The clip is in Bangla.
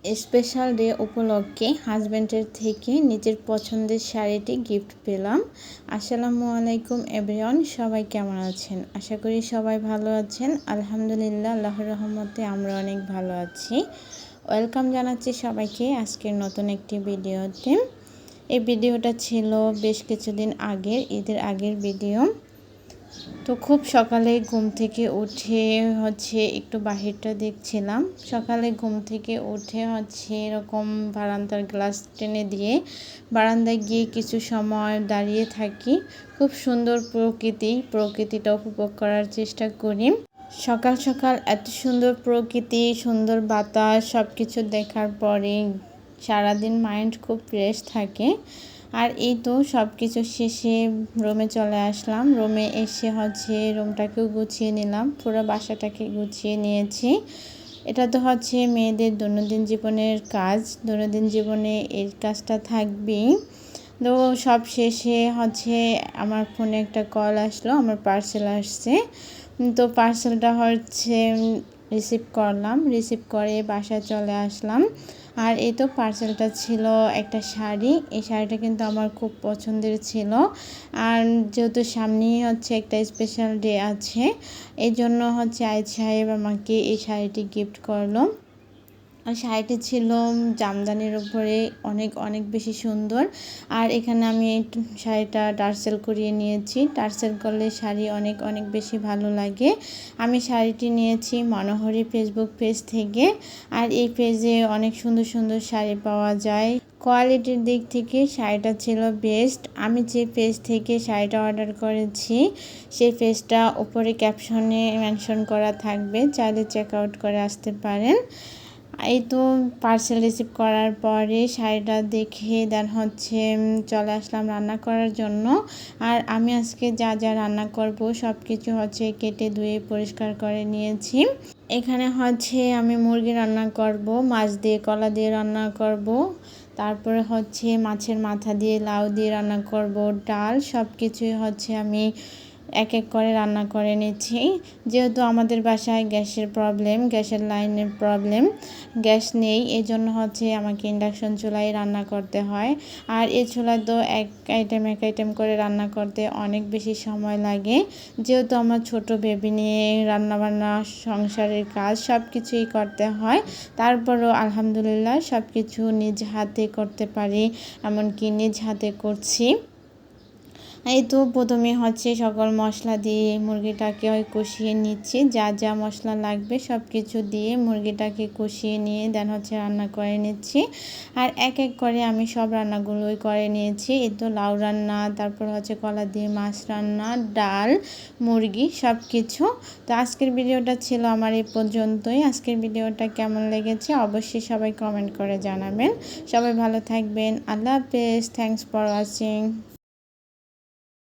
স্পেশাল ডে উপলক্ষে হাজব্যান্ডের থেকে নিজের পছন্দের শাড়িটি গিফট পেলাম। আসসালামু আলাইকুম এভরিওয়ান, সবাই কেমন আছেন? আশা করি সবাই ভালো আছেন। আলহামদুলিল্লাহ, আল্লাহর রহমতে আমরা অনেক ভালো আছি। ওয়েলকাম জানাচ্ছি সবাইকে আজকের নতুন একটি ভিডিওতে। এই ভিডিওটা ছিল বেশ কিছুদিন আগের, ঈদের আগের ভিডিও। তো খুব সকালে ঘুম থেকে উঠে একটু বাহিরটা দেখছিলাম। সকালে ঘুম থেকে উঠে এরকম বারান্দার গ্লাস টেনে দিয়ে বারান্দায় গিয়ে কিছু সময় দাঁড়িয়ে থাকি। খুব সুন্দর প্রকৃতিটা উপভোগ করার চেষ্টা করি। সকাল সকাল এত সুন্দর প্রকৃতি, সুন্দর বাতাস সব কিছু দেখার পরে সারাদিন মাইন্ড খুব ফ্রেশ থাকে। আর এই তো সব কিছু শেষে রুমে চলে আসলাম। রুমে এসে রুমটাকেও গুছিয়ে নিলাম, পুরো বাসাটাকে গুছিয়ে নিয়েছি। এটা তো মেয়েদের দৈনন্দিন জীবনের কাজ, দৈনন্দিন জীবনে এই কাজটা থাকবেই। তো সব শেষে আমার ফোনে একটা কল আসলো, আমার পার্সেল আসছে। তো পার্সেলটা রিসিভ করে বাসায় চলে আসলাম। আর এই তো পার্সেলটা ছিল একটা শাড়ি। এই শাড়িটা কিন্তু আমার খুব পছন্দের ছিল। আর যেহেতু সামনেই একটা স্পেশাল ডে আছে, এই জন্য আয়েদ সাহেব আমাকে এই শাড়িটি গিফট করলো। আর শাড়িটি ছিল জামদানির উপরে, অনেক বেশি সুন্দর। আর এখানে আমি শাড়িটা টার্সেল করিয়ে নিয়েছি। টার্সেল করলে শাড়ি অনেক বেশি ভালো লাগে। আমি শাড়িটি নিয়েছি মনোহরি ফেসবুক পেজ থেকে। আর এই পেজে অনেক সুন্দর সুন্দর শাড়ি পাওয়া যায়। কোয়ালিটির দিক থেকে শাড়িটা ছিল বেস্ট। আমি যে পেজ থেকে শাড়িটা অর্ডার করেছি সেই পেজটা উপরে ক্যাপশনে মেনশন করা থাকবে, চাইলে চেক আউট করে আসতে পারেন। এই তো পার্সেল রিসিভ করার পরে শাড়িটা দেখে চলে আসলাম রান্না করার জন্য। আর আমি আজকে যা যা রান্না করব সব কিছু কেটে ধুয়ে পরিষ্কার করে নিয়েছি। এখানে আমি মুরগি রান্না করব, মাছ দিয়ে কলা দিয়ে রান্না করব, তারপরে মাছের মাথা দিয়ে লাউ দিয়ে রান্না করব, ডাল সব কিছুই আমি এক এক করে রান্না করে নিচ্ছি। যেহেতু আমাদের বাসায় গ্যাসের লাইনের প্রবলেম, গ্যাস নেই, এই জন্য আমাকে ইন্ডাকশন চুলায় রান্না করতে হয়। আর এই চুলায় তো এক আইটেম করে রান্না করতে অনেক বেশি সময় লাগে। যেহেতু আমার ছোট বেবি নিয়ে রান্নাবান্না, সংসারের কাজ সব কিছুই করতে হয়, তারপরও আলহামদুলিল্লাহ সব কিছু নিজ হাতে করতে পারি, এমনকি নিজ হাতে করছি। এই তো প্রথমে সকল মশলা দিয়ে মুরগিটাকে কষিয়ে নিচ্ছি। যা যা মশলা লাগবে সব কিছু দিয়ে মুরগিটাকে কষিয়ে নিয়ে রান্না করে নিচ্ছি। আর এক এক করে আমি সব রান্নাগুলোই করে নিয়েছি। এই তো লাউ রান্না, তারপর কলা দিয়ে মাছ রান্না, ডাল, মুরগি সব কিছু। তো আজকের ভিডিওটা ছিল আমার এই পর্যন্তই। আজকের ভিডিওটা কেমন লেগেছে অবশ্যই সবাই কমেন্ট করে জানাবেন। সবাই ভালো থাকবেন। আল্লাহ হাফেজ। Thanks for watching.